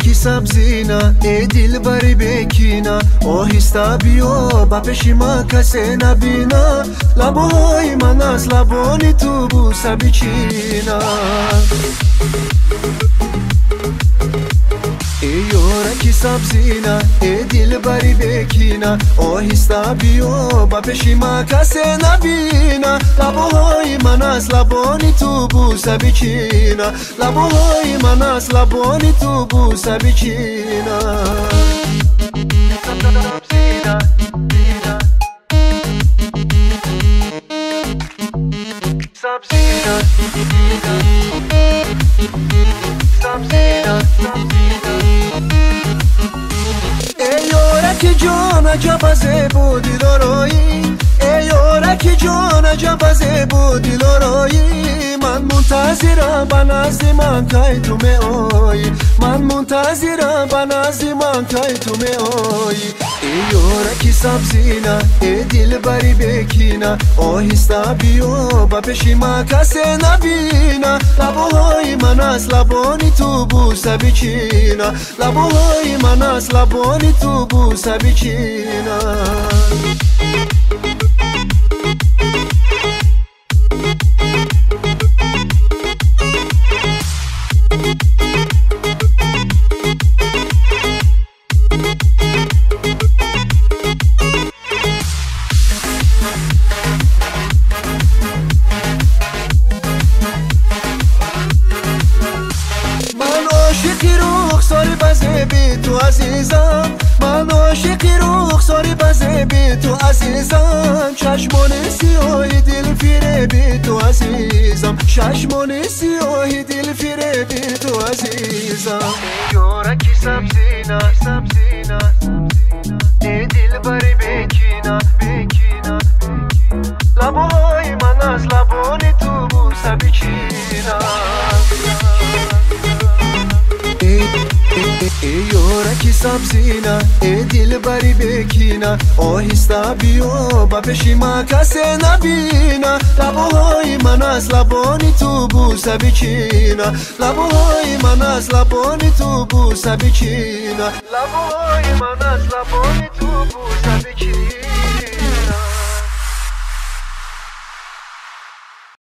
کی سبزینا ای دل بری بکینا آهسته بیا با پیش ما کسی نبینا لبای من از لبانی تو بوسه بچینا ای یارکی سبزینا ای دل بری بکینا آهسته بیا با پیش ما کسی نبینا لبای من از لبانی تو بوسه بچینا لبای من از لبانی تو بوسه بچینا سبزینا سبزینا سبزینا ای یارکی جان عجب زیبا دلارایی ای یارکی جان عجب زیبا دلارایی من منتظرم به نزد من که تو می آیی من منتظرم به نزد من که تو می آیی ای یارکی سبزینا ای دل بری بکینا آهسته بیا با پیش ما کسی نبینا لبهای من از لبانی تو بوسه بچینا لبهای من از لبانی تو بوسه بچینا عاشقی رخساری بزه بی تو عزیزم من عاشقی رخساری بزه بی تو عزیزم چشمان سیاهی دل فیره بی تو عزیزم چشمان سیاهی دل فیره بی تو عزیزم یارکی سبزینا سبزینا ای دل بری بکینا بکینا لبای من از لبانی تو بوسه بچینا ای یارکی سبزینا ای دل بری بکینا آهسته بیا با پیش ما کسی نبینا لبهای من از لبانی تو بوسه بچینا لبهای من از لبانی تو بوسه بچینا لبهای من از لبانی تو بوسه بچینا